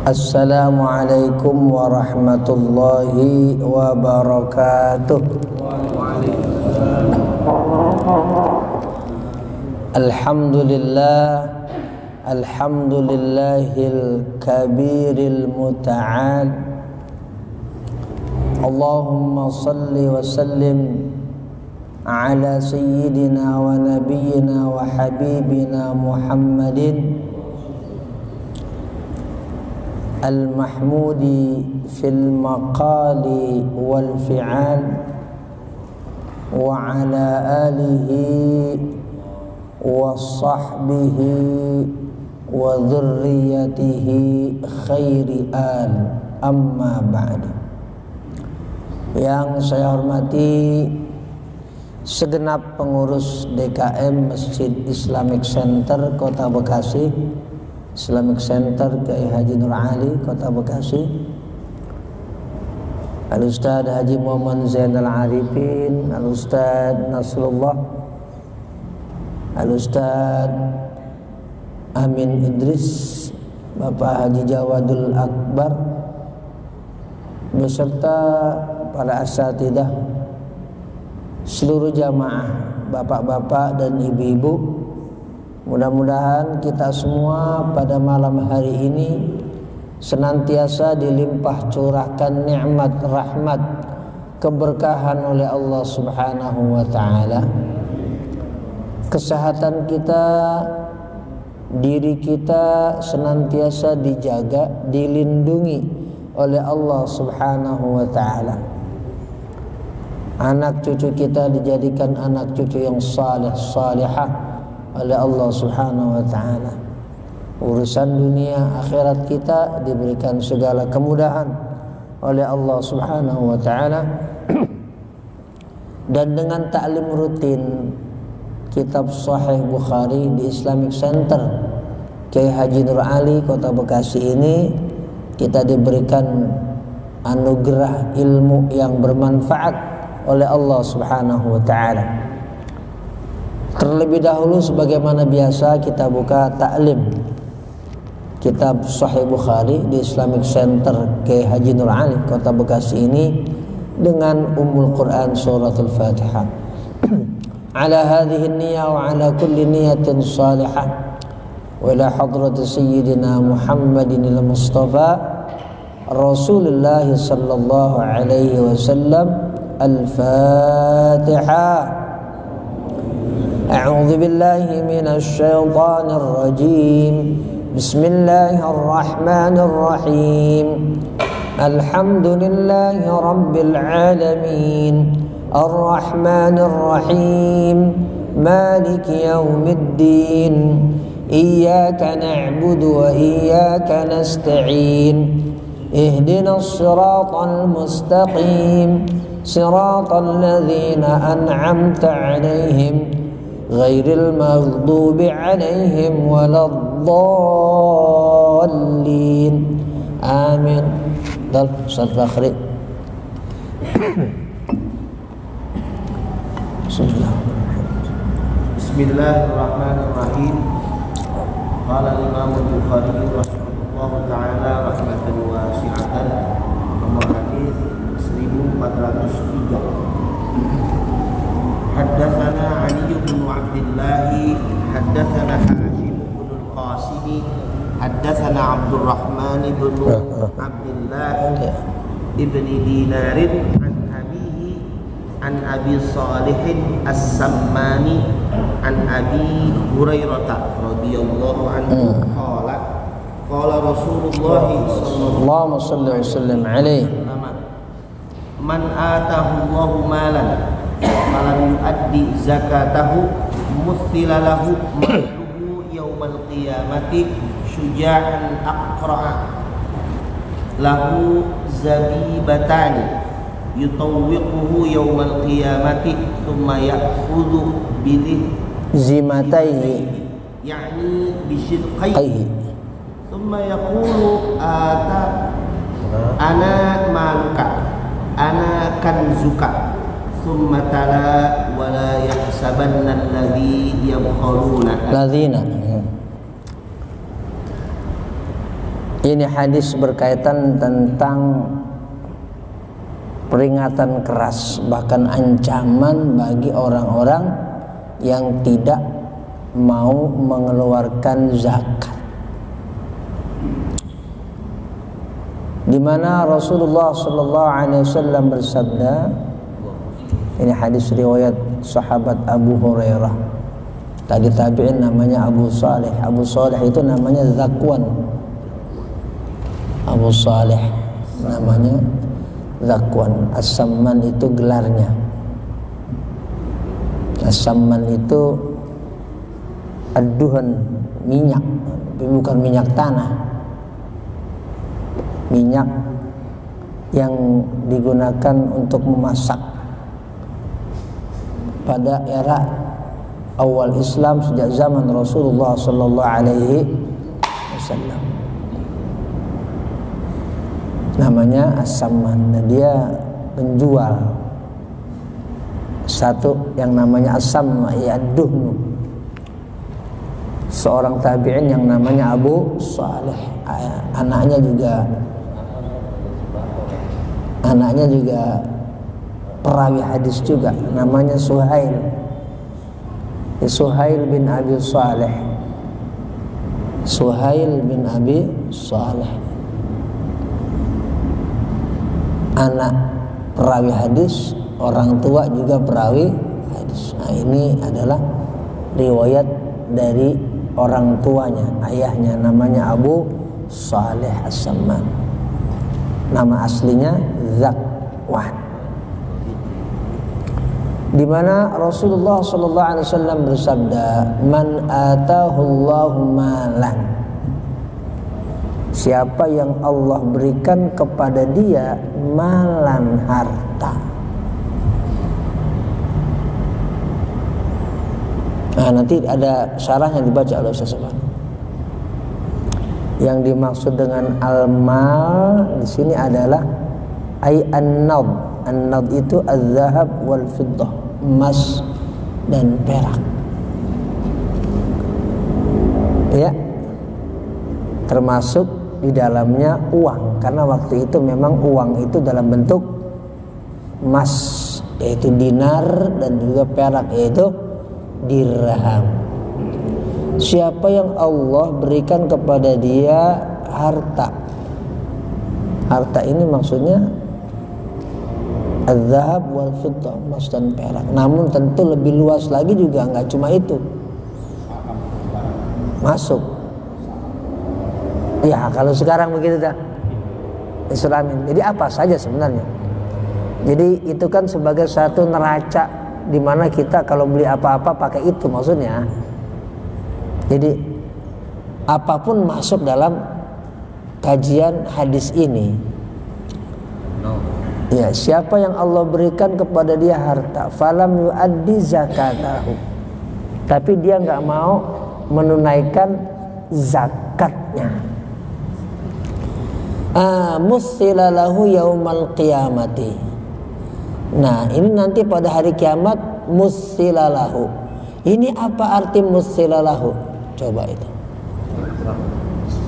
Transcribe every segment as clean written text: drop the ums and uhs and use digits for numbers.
Assalamualaikum warahmatullahi wabarakatuh. Alhamdulillah, alhamdulillahil kabiril muta'al. Allahumma salli wa sallim ala sayyidina wa nabiyyina wa habibina Muhammadin al-mahmudi fil maqali wal fi'al wa ala alihi wa sahbihi wa dhurriyyatihi khairi al, amma ba'du. Yang saya hormati segenap pengurus DKM Masjid Islamic Center Kota Bekasi, Islamic Center Kiai Haji Nur Ali Kota Bekasi, Al-Ustaz Haji Muhammad Zainal Arifin, Al-Ustaz Nasrullah, Al-Ustaz Amin Idris, Bapak Haji Jawadul Akbar, beserta para asatidah, seluruh jamaah, bapak-bapak dan ibu-ibu. Mudah-mudahan kita semua pada malam hari ini senantiasa dilimpah curahkan nikmat, rahmat, keberkahan oleh Allah Subhanahu wa ta'ala. Kesehatan kita, diri kita senantiasa dijaga, dilindungi oleh Allah Subhanahu wa ta'ala. Anak cucu kita dijadikan anak cucu yang saleh, salihah oleh Allah Subhanahu wa ta'ala. Urusan dunia akhirat kita diberikan segala kemudahan oleh Allah Subhanahu wa ta'ala. Dan dengan taklim rutin kitab Sahih Bukhari di Islamic Center Kiai Haji Nur Ali Kota Bekasi ini, kita diberikan anugerah ilmu yang bermanfaat oleh Allah Subhanahu wa ta'ala. Terlebih dahulu sebagaimana biasa kita buka taklim kitab Sahih Bukhari di Islamic Center Kiai Haji Nur Ali Kota Bekasi ini dengan Ummul Quran Suratul Fatihah. Ala hadhihi niyyah wa ala kulli niyatin salihah wa ila hadrati sayyidina Muhammadin al-Mustafa Rasulullah sallallahu alaihi wasallam. Al-Fatihah. أعوذ بالله من الشيطان الرجيم. بسم الله الرحمن الرحيم. الحمد لله رب العالمين الرحمن الرحيم مالك يوم الدين إياك نعبد وإياك نستعين اهدنا الصراط المستقيم صراط الذين أنعمت عليهم غير المغضوب عليهم ولا الضالين آمين. Dal Ustaz Fakhri. Bismillahirrahmanirrahim. Qala al-Imam Al-Bukhari rahimahullah ta'ala rahmatan wasi'atan. Nomor hadis 1403. Haddatsana Ali bin Abdullah, haddatsana Hashim bin Al-Qasim, haddatsana Abdurrahman bin Abdullah ibn Dinar an abihi an Abi Salih As-Sammani an Abi Hurairah radhiyallahu anhu qala qala Rasulullah sallallahu alaihi wasallam man atahu Allahu malan falam yuaddi zakatahu muthila lahu maluhu yaumal qiyamati syuja'an aqra'a lahu zabibatani yutawwiquhu yaumal qiyamati thumma ya'khudhu bidih zimataihi yani bishidqaihi thumma yaqulu ata ana maluka ana kanzuka thumma tala wa la yahsabanna alladhi yabkhaluna ladzina Ini hadis berkaitan tentang peringatan keras, bahkan ancaman bagi orang-orang yang tidak mau mengeluarkan zakat. Di mana Rasulullah sallallahu alaihi wasallam bersabda, ini hadis riwayat sahabat Abu Hurairah. Tadi tabi'in namanya Abu Saleh. Abu Saleh itu namanya Zakwan. Abu Saleh namanya Zakwan. As-Samman itu gelarnya. As-Samman itu ad-duhan, minyak, tapi bukan minyak tanah. Minyak yang digunakan untuk memasak pada era awal Islam sejak zaman Rasulullah sallallahu alaihi wasallam. Namanya As-Samman. Nah, dia penjual satu yang namanya As-Samma, ya ad-duhnu. Seorang tabi'in yang namanya Abu Saleh, anaknya juga perawi hadis juga, namanya Suhail bin Abi Saleh. Suhail bin Abi Saleh, anak perawi hadis, orang tua juga perawi hadis. Nah, ini adalah riwayat dari orang tuanya, ayahnya namanya Abu Saleh As-Samman. Nama aslinya Zakwan. Di mana Rasulullah sallallahu alaihi wasallam bersabda, "Man atahullahu malan." Siapa yang Allah berikan kepada dia malan, harta. Nah, nanti ada syarahnya dibaca oleh Ustaz Subhan. Yang dimaksud dengan al-mal di sini adalah an-nad. An-nad itu az-zahab wal fiddah, emas dan perak. Ya. Termasuk di dalamnya uang, karena waktu itu memang uang itu dalam bentuk emas, yaitu dinar, dan juga perak, yaitu dirham. Siapa yang Allah berikan kepada dia harta, harta ini maksudnya az-zahab wal fiddah, emas dan perak. Namun tentu lebih luas lagi juga, nggak cuma itu masuk. Ya kalau sekarang begitu dah Islamin. Jadi apa saja sebenarnya. Jadi itu kan sebagai satu neraca di mana kita kalau beli apa-apa pakai itu maksudnya. Jadi apapun masuk dalam kajian hadis ini. Ya, siapa yang Allah berikan kepada dia harta, falam yuaddi zakatahu, tapi dia nggak mau menunaikan zakatnya, musila lahu yaumal qiyamati. Nah, ini nanti pada hari kiamat musila lahu. Ini apa arti musila lahu? Coba itu.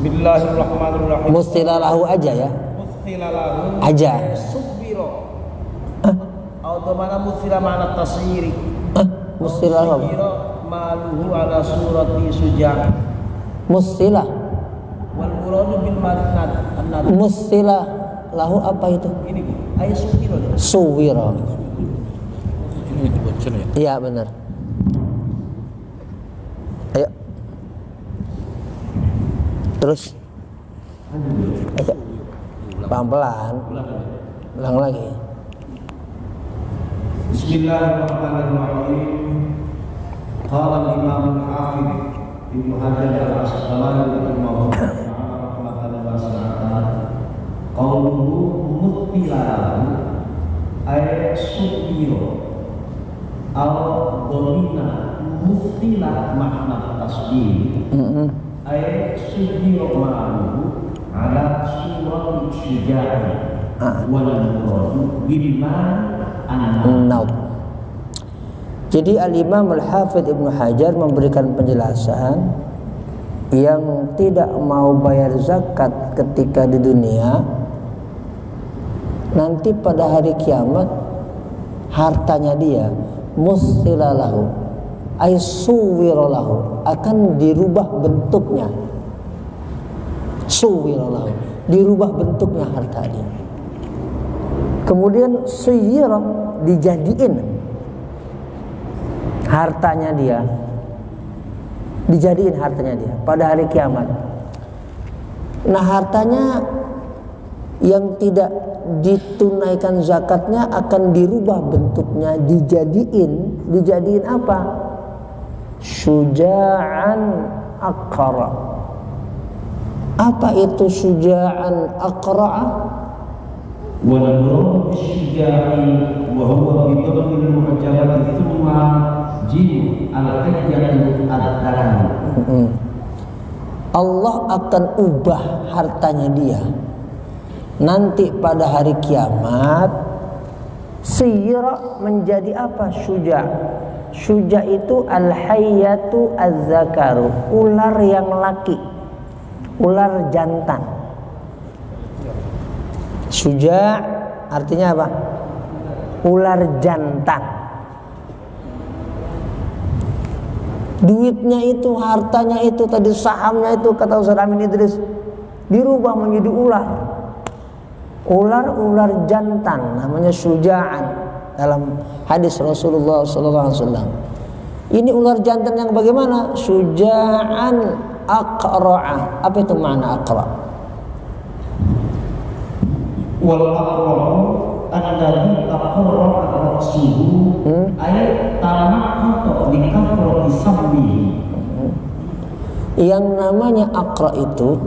Bismillahirrahmanirrahim. Musila lahu aja ya. Musila lahu aja. Atau mana musila mana tasiri? Musila lahu. Maluhu ala surati sujah. Musila. Wal muradu bil madnad. Musila lahu apa itu? Ini ayat suwiro. Suwiro. Ini dibaca ya? Iya benar. Ayo. Terus. Ayo. Pelan-pelan. Ulang lagi. Bismillahirrahmanirrahim. Qala al-Imam al-Hafidz Ibnu Hajar al-Asqalani rahimahullah ta'ala qawluhu muttilahu ay subiro al-dhamina muttila makna tasbih ay subiro ma'aluhu ala surati syuja'ah wal muradu bilman an-naud. Jadi Al-Imam Al-Hafidz Ibnu Hajar memberikan penjelasan yang tidak mau bayar zakat ketika di dunia, nanti pada hari kiamat hartanya dia musilalahu ay suwiralahu, akan dirubah bentuknya. Suwiralahu, dirubah bentuknya harta dia. Kemudian suyira, dijadiin hartanya dia, dijadiin hartanya dia pada hari kiamat. Nah, hartanya yang tidak ditunaikan zakatnya akan dirubah bentuknya, dijadiin apa? Syuja'an aqra. Apa itu syuja'an aqra? wal murad bisyuja'i wa huwa bi dhammi al-mu'jamati thumma jim al-hayyatu ad-daran. Allah akan ubah hartanya dia nanti pada hari kiamat. Siyra menjadi apa? Syuja'. Syuja' itu al-hayyatu az-zakaru, ular yang laki, ular jantan. Syuja' artinya apa? Ular jantan. Duitnya itu, hartanya itu, tadi sahamnya itu, kata Ustaz Amin Idris, dirubah menjadi ular. Ular jantan, namanya syuja'an dalam hadis Rasulullah SAW. Ini ular jantan yang bagaimana? Syuja'an aqra'a. Apa itu makna aqra'? Wal aqra'u alladhi aqra'a ra'suhu ay tamaqqa bi kathrati sammihi. Yang namanya aqra' itu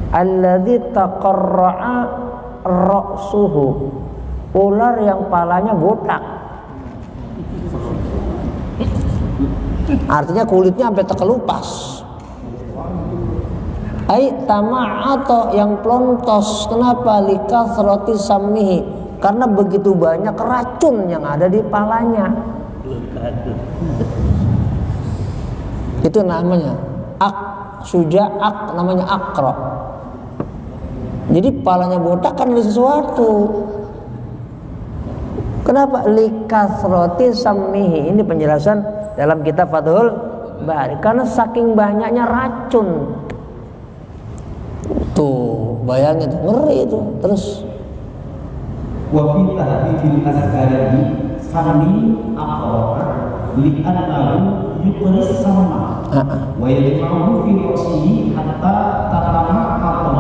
alladzi taqarra'a ra'suhu, ular yang palanya botak. Artinya kulitnya sampai terkelupas. Ai tama'ata, yang plontos. Kenapa? Likathrati sammihi, karena begitu banyak racun yang ada di palanya. Itu namanya syuja'ak, namanya aqra'. Jadi palanya botak kan ada sesuatu. Kenapa? Likathrati sammihi. Ini penjelasan dalam kitab Fathul Bari. Karena saking banyaknya racun. Tuh, bayangin tuh, ngeri itu. Terus Wa fi tahdidil azkari sammi aqra li'annahu yuqris sama wa yajma'uhu fi ra'sihi hatta tatama'ata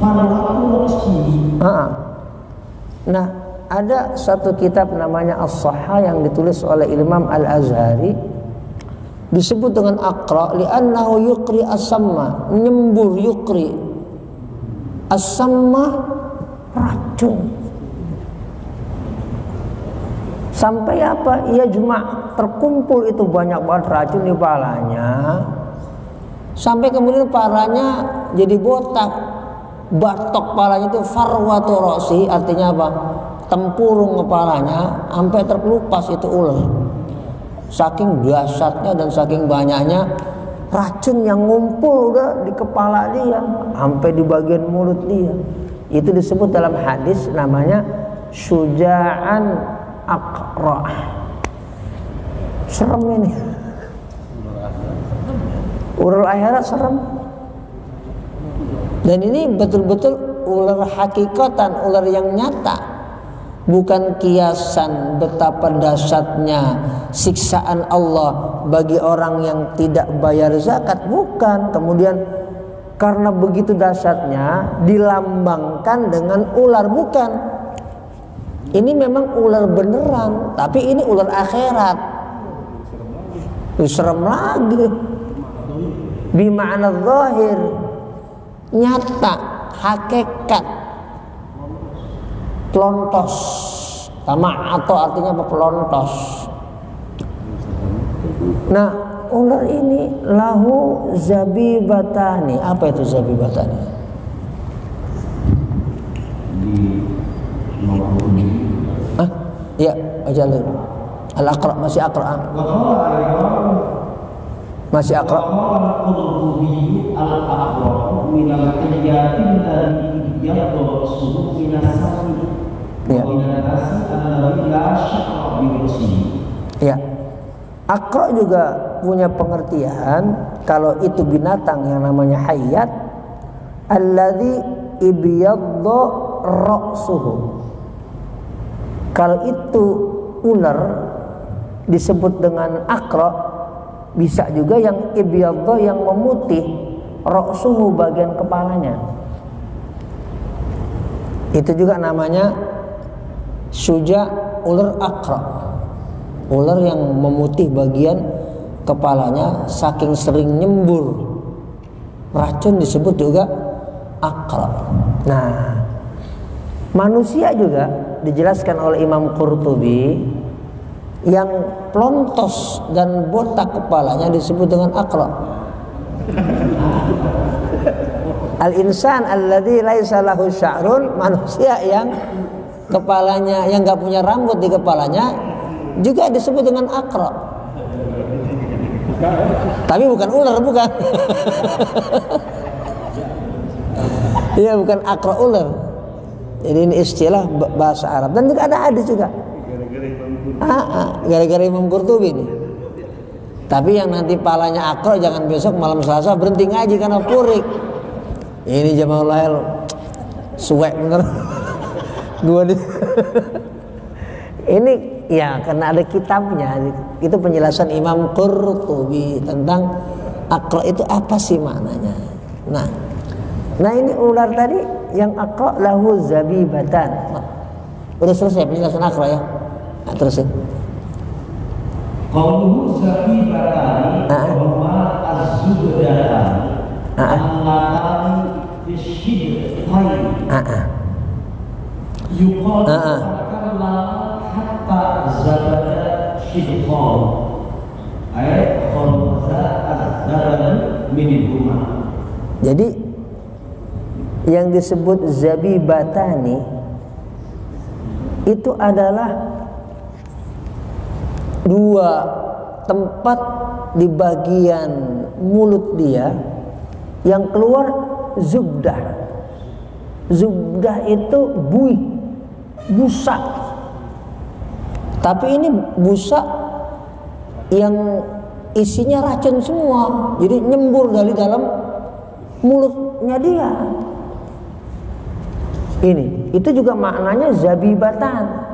farwatu ra'sihi. Nah, ada satu kitab namanya As-Sahha yang ditulis oleh Imam Al-Azhari, disebut dengan aqra li'annahu yuqri as-samma, nyembur, yuqri as-samma, racun. Sampai apa? Ia cuma terkumpul itu banyak banget racun di palanya, sampai kemudian palanya jadi botak, batok palanya itu farwatu ra'si, artinya apa? Tempurung kepalanya sampai terkelupas itu ular. Saking dahsyatnya dan saking banyaknya racun yang ngumpul udah di kepala dia sampai di bagian mulut dia. Itu disebut dalam hadis namanya syuja'an aqra'. Serem ini. Ular akhirat serem. Dan ini betul-betul ular hakikatan, ular yang nyata. Bukan kiasan betapa dahsyatnya siksaan Allah bagi orang yang tidak bayar zakat, bukan. Kemudian karena begitu dahsyatnya dilambangkan dengan ular, bukan. Ini memang ular beneran, tapi ini ular akhirat. Serem lagi. Bima'na zahir, nyata, hakikat, pelontos. Tama'ato artinya apa? Pelontos. Nah, ular ini lahu zabibatani. Apa itu zabibatani? Di Ya, aja dulu. Al-Aqra, masih Aqra. Masih Aqra. Al-Qurtubi al-Aqra min al-ayatin allati yadrusu min as-sami wa min an-nasi alladhi la syaqqa bi rusuli. Ya. Aqra juga punya pengertian kalau itu binatang yang namanya hayat alladzi ibyadda ra'suhu. Kalau itu ular disebut dengan aqra, bisa juga yang ibyadha yang memutih ra'suhu bagian kepalanya. Itu juga namanya suja ular aqra. Ular yang memutih bagian kepalanya saking sering nyembur racun disebut juga aqra. Nah, manusia juga dijelaskan oleh Imam Qurtubi yang plontos dan botak kepalanya disebut dengan aqra. Al-insan alladzi laisa lahu sya'run, manusia yang kepalanya yang enggak punya rambut di kepalanya juga disebut dengan aqra. Tapi bukan ular, bukan. Iya, bukan aqra ular. Jadi ini istilah bahasa Arab dan juga ada hadis juga. Gara-gara Imam Qurtubi ini. Tapi yang nanti palanya aqra jangan besok malam Selasa berhenti ngaji karena purik. Ini jamaah lahir suwek bener. Dua di. Ini ya karena ada kitabnya. Itu penjelasan Imam Qurtubi tentang aqra itu apa sih maknanya. Nah ini ular tadi yang aqra lahu zabibatan. Udah selesai penjelasan aqra ya. Nah, terusin. Qauluhu zabibatani wa az-zubdatan allatan fisyidqain. Yuqalu takallama hatta zabada shidqan. Ay khalaza az-zabad minhuma. Jadi yang disebut zabibatani itu adalah dua tempat di bagian mulut dia yang keluar zubdah. Zubdah itu busa. Tapi ini busa yang isinya racun semua. Jadi nyembur dari dalam mulutnya dia. Itu juga maknanya zabibatan.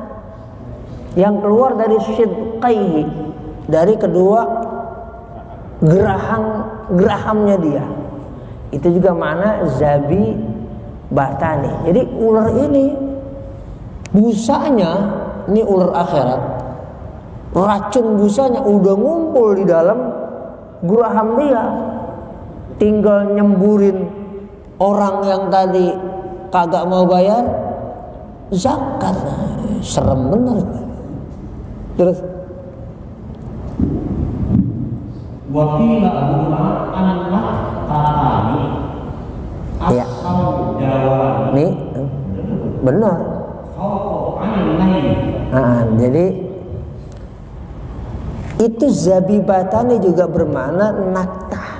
Yang keluar dari syidqaihi, dari kedua gerahamnya dia. Itu juga makna zabi batani. Jadi ular ini busanya, ini ular akhirat, racun busanya udah ngumpul di dalam geraham dia. Tinggal nyemburin orang yang tadi kagak mau bayar zakat. Serem bener. Terus wakila huma anak tatani asal dawani. Nih benar. Jadi itu zabibatani juga bermakna naktah,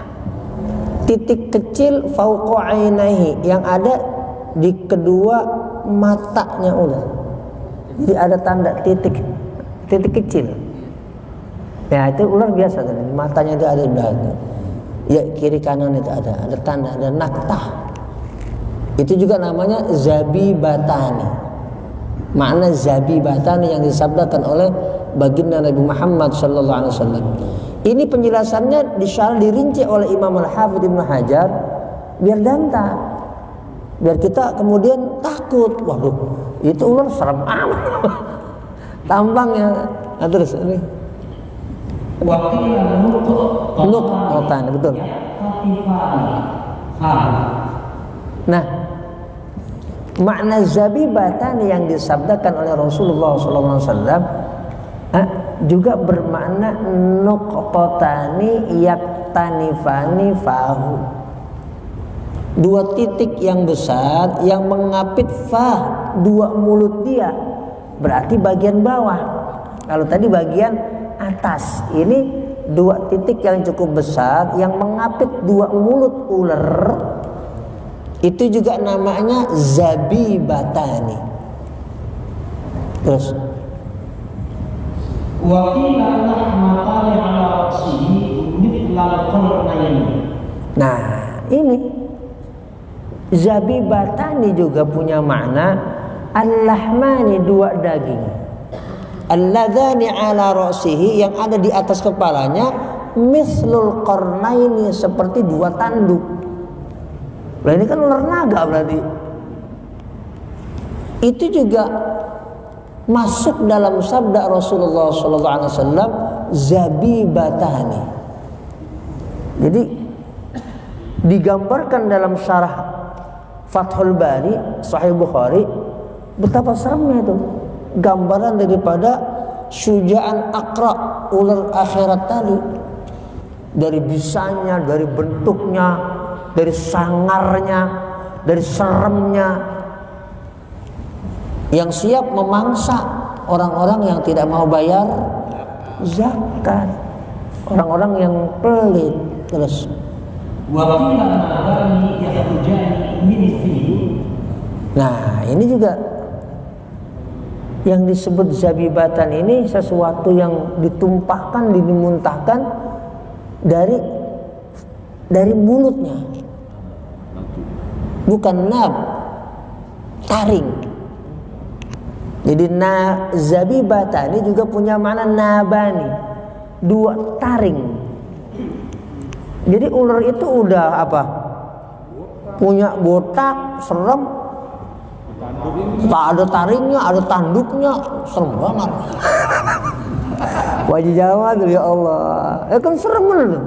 titik kecil fauqa ainaihi yang ada di kedua matanya ular. Jadi ada tanda titik kecil. Ya itu ular biasa tadi. Matanya itu ada di ya kiri kanan itu ada tanda, ada naktah. Itu juga namanya zabibatani. Makna zabibatani yang disabdakan oleh baginda Nabi Muhammad sallallahu alaihi wasallam. Ini penjelasannya dirinci oleh Imam Al-Hafidz Ibnu Hajar biar danta. Biar kita kemudian takut. Waduh, itu ular serem amat. Tampangnya. Nah, terus ini wakila nuqtan, betul. Nah, makna zabibatan yang disabdakan oleh Rasulullah SAW juga bermakna nuqtatani yaktanifani fahu. Dua titik yang besar yang mengapit fah, dua mulut dia. Berarti bagian bawah. Kalau tadi bagian atas, ini dua titik yang cukup besar yang mengapit dua mulut ular, itu juga namanya zabibatani. Terus wa qila lahmatani ala ra'sihi mithla al-qarnayn. nah ini zabibatani juga punya makna al-lahmani, dua daging, alladzani ala ra'sihi, yang ada di atas kepalanya, mislul qarnaini, seperti dua tanduk. Nah ini kan ular naga berarti. Itu juga masuk dalam sabda Rasulullah SAW, zabibatani. Jadi digambarkan dalam syarah Fathul Bari Sahih Bukhari betapa seremnya itu gambaran daripada syuja'an Aqra, ular akhirat tadi, dari bisanya, dari bentuknya, dari sangarnya, dari seremnya, yang siap memangsa orang-orang yang tidak mau bayar zakat, orang-orang yang pelit. Terus nah ini juga yang disebut zabibatan ini sesuatu yang ditumpahkan, dimuntahkan dari mulutnya, bukan nab, taring. Jadi zabibatan ini juga punya makna nabani, dua taring. Jadi ular itu udah apa? Punya botak, serem, tak ada taringnya, ada tanduknya, serem banget. Wajah Jawa tuh, ya Allah, ya kan serem bener.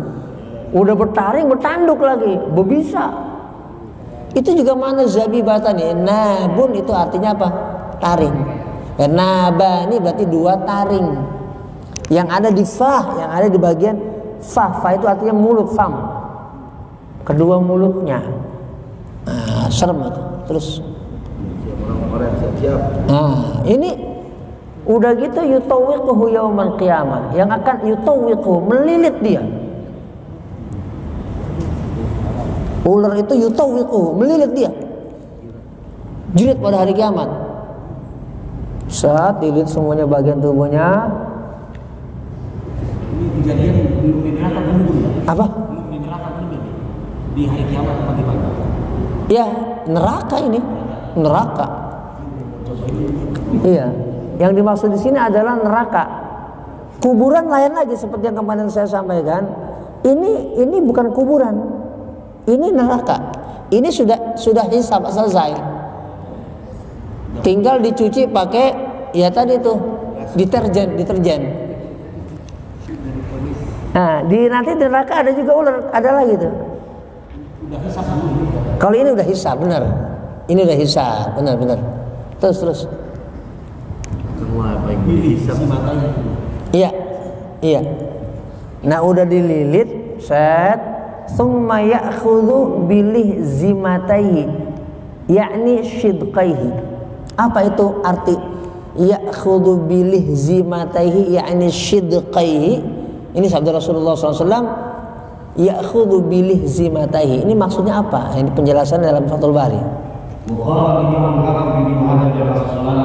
Udah bertaring, bertanduk lagi, berbisa. Itu juga mana zabibatan ya. Nabun itu artinya apa? Taring. Naba ini berarti dua taring yang ada di fah, yang ada di bagian fah. Fah itu artinya mulut, fam, kedua mulutnya. Nah, serem itu. Terus nah ini udah gitu, yutawiquhu yaumal qiyamah, yang akan yutawiquhu, melilit dia. Ular itu yutawiquhu, melilit dia, jilid pada hari kiamat. Saat dililit semuanya bagian tubuhnya. Ini kejadian belum di neraka belum ya? Apa? Belum di neraka belum ya? Di hari kiamat apa di mana? Ya, neraka ini, neraka. Iya, yang dimaksud di sini adalah neraka. Kuburan lain lagi, seperti yang kemarin saya sampaikan. Ini bukan kuburan, ini neraka. Ini sudah hisab selesai. Tinggal dicuci pakai ya tadi tuh deterjen. Nah, nanti di neraka ada juga ular, ada lagi tuh. Kalau ini udah hisab, benar. Ini udah hisab, benar. Terus. Semua baik hisab matanya. Iya. Nah, udah dililit, set, summa ya'khudhu bilih zimataihi, yakni shidqaihi. Apa itu arti ya'khudhu bilih zimataihi yakni shidqaihi? Ini sabda Rasulullah SAW, ya'khudhu bilih zimataihi. Ini maksudnya apa? Ini penjelasan dalam Fathul Bari. Bukhari Imam Hakim bin Muhammad Rasulullah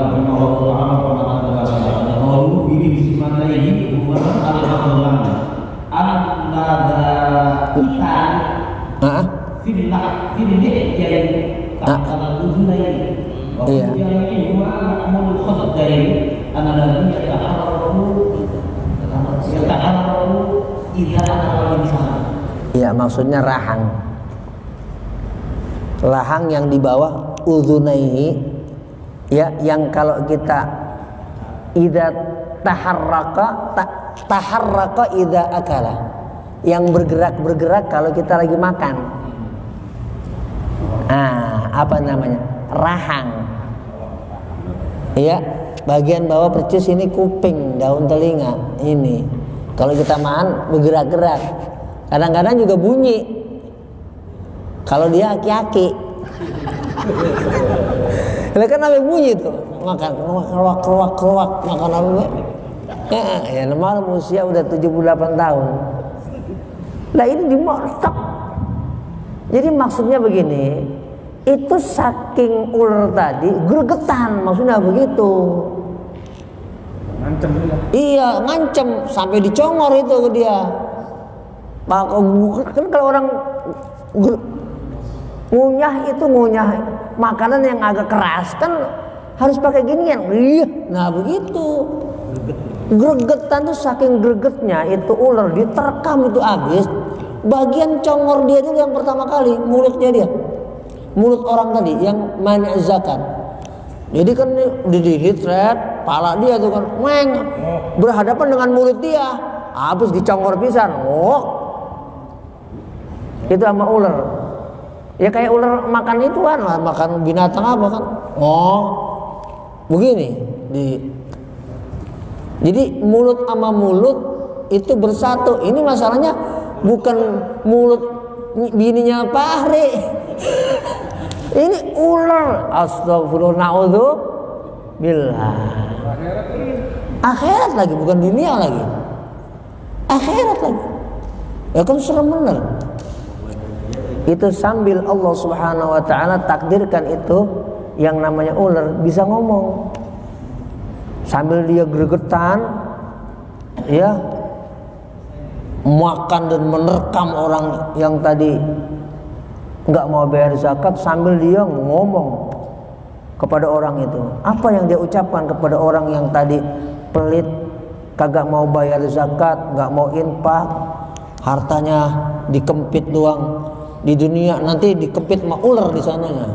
Iya. Iya, maksudnya rahang yang di bawah udhunaihi, ya, yang kalau kita idza taharraka idza akala, yang bergerak kalau kita lagi makan. Apa namanya? Rahang. Iya, bagian bawah percis ini kuping, daun telinga ini. Kalau kita makan bergerak-gerak. Kadang-kadang juga bunyi. Kalau dia aki-aki. Lah kan namanya bunyi tuh. Makan keruak makan apa? Ya, normal usia udah 78 tahun. Lah ini dimortak. Jadi maksudnya begini, itu saking ular tadi gregetan, maksudnya begitu. Ngancem juga. Iya, ngancem sampai dicongor itu ke dia. Maka kan kalau orang ngunyah itu ngunyah makanan yang agak keras kan harus pakai ginian. Iya, nah begitu. Gregetan tuh saking gregetnya itu ular diterkam itu habis. Bagian congor dia dulu yang pertama kali, mulutnya dia, mulut orang tadi yang mani zakat. Jadi kan dihitret, pala dia tuh kan, berhadapan dengan mulut dia, habis dicongor pisan. Itu sama ular. Ya kayak ular makan itu kan, makan binatang apa kan? Begini. Jadi mulut sama mulut itu bersatu. Ini masalahnya bukan mulut bininya Fahri. Ini ular. Astagfirullah, naudzubillah. Akhirat lagi, bukan dunia lagi. Akhirat lagi. Ya kan serem bener. Itu sambil Allah Subhanahu wa taala takdirkan itu yang namanya ular bisa ngomong. Sambil dia gregetan, ya, makan dan menerkam orang yang tadi nggak mau bayar zakat, sambil dia ngomong kepada orang itu. Apa yang dia ucapkan kepada orang yang tadi pelit, kagak mau bayar zakat, nggak mau infak, hartanya dikempit doang di dunia, nanti dikempit sama ular di sananya.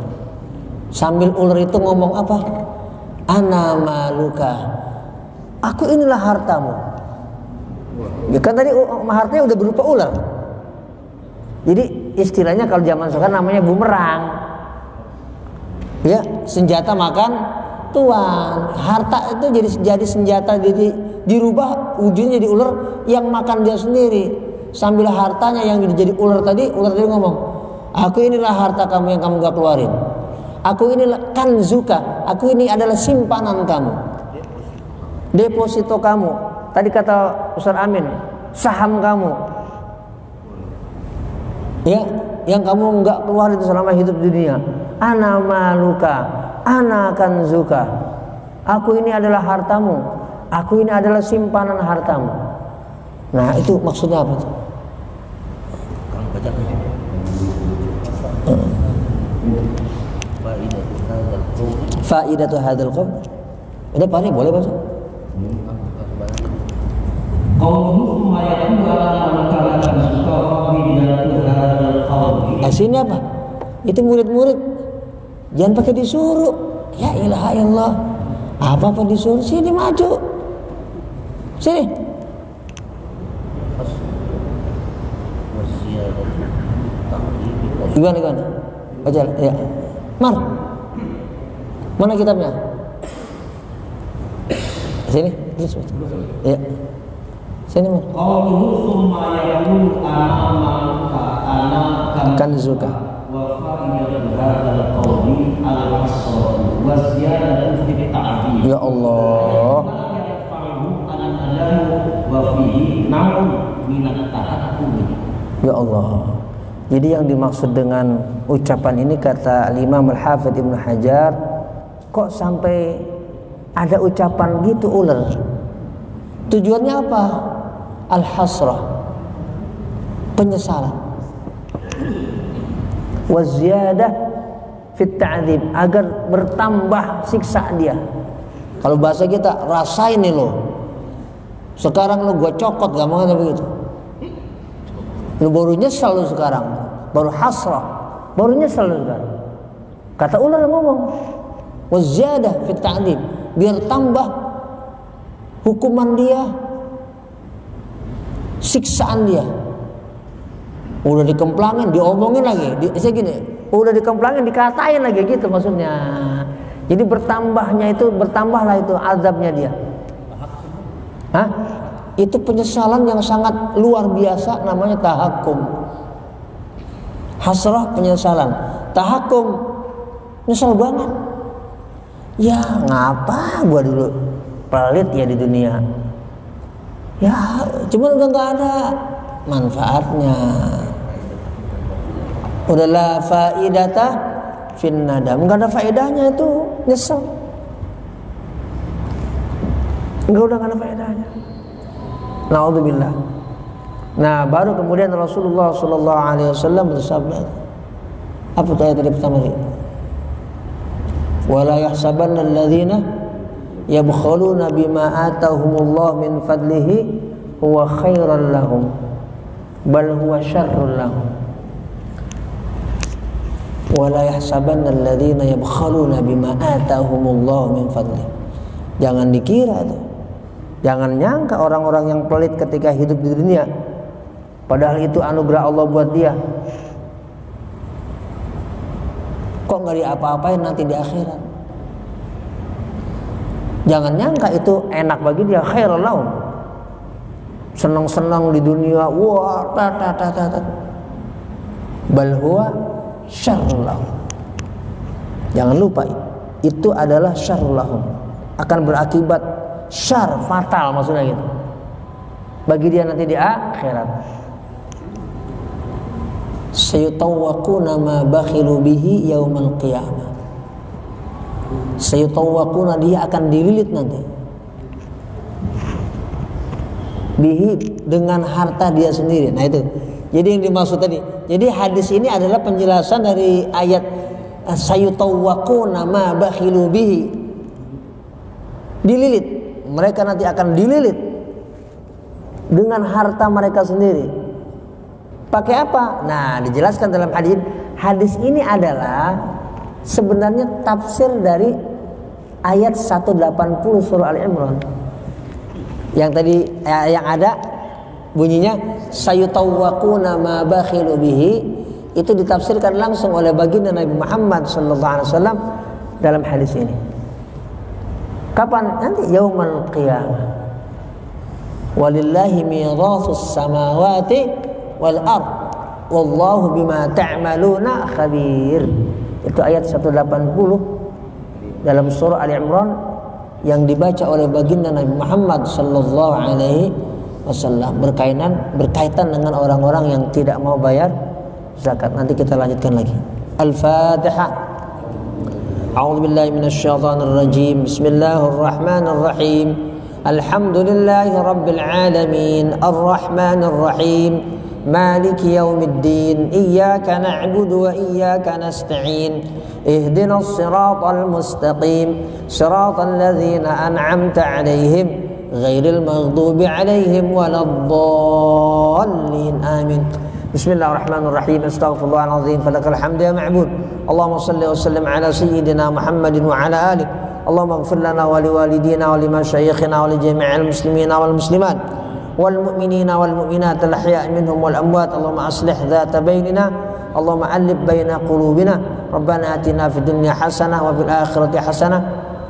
Sambil ular itu ngomong apa? Ana maluka, aku inilah hartamu. Ya kan tadi hartanya udah berupa ular. Jadi istilahnya kalau zaman sekarang namanya bumerang. Ya, senjata makan tuan. Harta itu jadi senjata, jadi dirubah ujungnya jadi ular yang makan dia sendiri. Sambil hartanya yang jadi ular tadi ngomong, aku inilah harta kamu yang kamu gak keluarin. Aku inilah kanzuka, aku ini adalah simpanan kamu, deposito kamu. Tadi kata Ustaz Amin, saham kamu, ya, yang kamu nggak keluar itu selama hidup dunia. Ana maluka, ana kanzuka, aku ini adalah hartamu, aku ini adalah simpanan hartamu. Nah itu maksudnya apa tuh? Faidatu hadzal qaul. Udah paling boleh baca. Qauluhu ma yaqulu ala man kana suka faidatu hadzal qaul. Sini apa? Itu murid-murid jangan pakai disuruh. Ya ilaha illallah. Apa disuruh? Sini maju. Sini. Gimana? Baca ya. Mana kitabnya? Sini. Ya. Sini Mar. Qauluhu summa yaqulu ana kanzuka. Wa faidatu hadzal qauli al-hasr wa ziyadatu fi ta'dil. Ya Allah. Ya Allah. Jadi yang dimaksud dengan ucapan ini kata Imam Al-Hafidz Ibnu Hajar, kok sampai ada ucapan gitu ular? Tujuannya apa? Al-hasrah, penyesalan. Wa ziyadah fit ta'dzib, agar bertambah siksa dia. Kalau bahasa kita, rasain nih lo. Sekarang lo gua cokot, gampangnya begitu. Lo baru nyesel lo sekarang, baru hasrah, baru nyesel lo sekarang. Kata ular ngomong, wa ziyadah fit ta'dzib, biar tambah hukuman dia, siksaan dia. Udah dikemplangin, diomongin lagi, udah dikemplangin, dikatain lagi gitu maksudnya. Jadi bertambahlah itu azabnya dia. Itu penyesalan yang sangat luar biasa, namanya tahakum. Hasrah penyesalan, tahakum nyesal banget. Ya ngapa gua dulu pelit ya di dunia. Ya cuman udah nggak ada, manfaatnya. Udahlah faidata fin nadam, enggak ada faedahnya itu nyesel. Udah enggak ada faedahnya. Naudzubillah. Nah, baru kemudian Rasulullah sallallahu alaihi wasallam bersabda. Apa ayat tadi pertama sih? Wala yahsabanna alladzina yabkhuluna bima atahumullah min fadlihi huwa khairan lahum bal huwa syarrun lahum. Wala yahsabanna alladzina yabkhuluna bima atahumullah min fadlihi. Jangan dikira itu. Jangan nyangka orang-orang yang pelit ketika hidup di dunia, padahal itu anugerah Allah buat dia. Kok nggak diapa-apain nanti di akhirat? Jangan nyangka itu enak bagi dia, khairul lahum. Senang-senang di dunia, wah, bal huwa syarrul lahum. Jangan lupa, itu adalah syarrul lahum. Akan berakibat syar, fatal maksudnya gitu. Bagi dia nanti di akhirat. Sayutawwaquna ma bakhilu bihi yaumal qiyamah. Sayutawwaquna, dia akan dililit nanti. Bihi, dengan harta dia sendiri. Nah itu. Jadi yang dimaksud tadi. Jadi hadis ini adalah penjelasan dari ayat sayutawwaquna ma bakhilu bihi. Dililit. Mereka nanti akan dililit dengan harta mereka sendiri. Pakai apa? Nah, dijelaskan dalam hadis. Hadis ini adalah sebenarnya tafsir dari ayat 180 surah Al-Imran. Yang tadi yang ada bunyinya sayutawwaquna ma bakhilu bihi, itu ditafsirkan langsung oleh baginda Nabi Muhammad sallallahu alaihi wasallam dalam hadis ini. Kapan? Nanti yaumal qiyamah. Walillahi miratsus samawati wal ard wallahu bima ta'maluna khabir. Itu ayat 180 dalam surah Al-Imran yang dibaca oleh baginda Nabi Muhammad sallallahu alaihi wasallam berkaitan dengan orang-orang yang tidak mau bayar zakat. Nanti kita lanjutkan lagi. Al-Fatihah. A'udzu billahi minasyaitonir rajim. Bismillahirrahmanirrahim. Alhamdulillahi rabbil alamin. Arrahmanir rahim. مالك يوم الدين إياك نعبد وإياك نستعين اهدنا الصراط المستقيم صراط الذين أنعمت عليهم غير المغضوب عليهم ولا الضالين آمين بسم الله الرحمن الرحيم استغفر الله العظيم فلك الحمد يا معبود اللهم صل وسلم على سيدنا محمد وعلى آله اللهم اغفر لنا ولوالدينا ولمشايخنا ولجميع المسلمين والمسلمات والمؤمنين والمؤمنات الأحياء منهم والأموات اللهم أصلح ذات بيننا اللهم ألف بين قلوبنا ربنا آتنا في الدنيا حسنة وفي الآخرة حسنة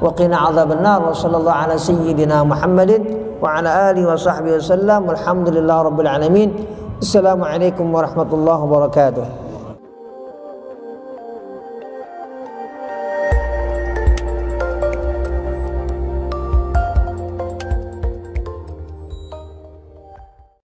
وقنا عذاب النار وصلى الله على سيدنا محمد وعلى آله وصحبه وسلم والحمد لله رب العالمين السلام عليكم ورحمة الله وبركاته.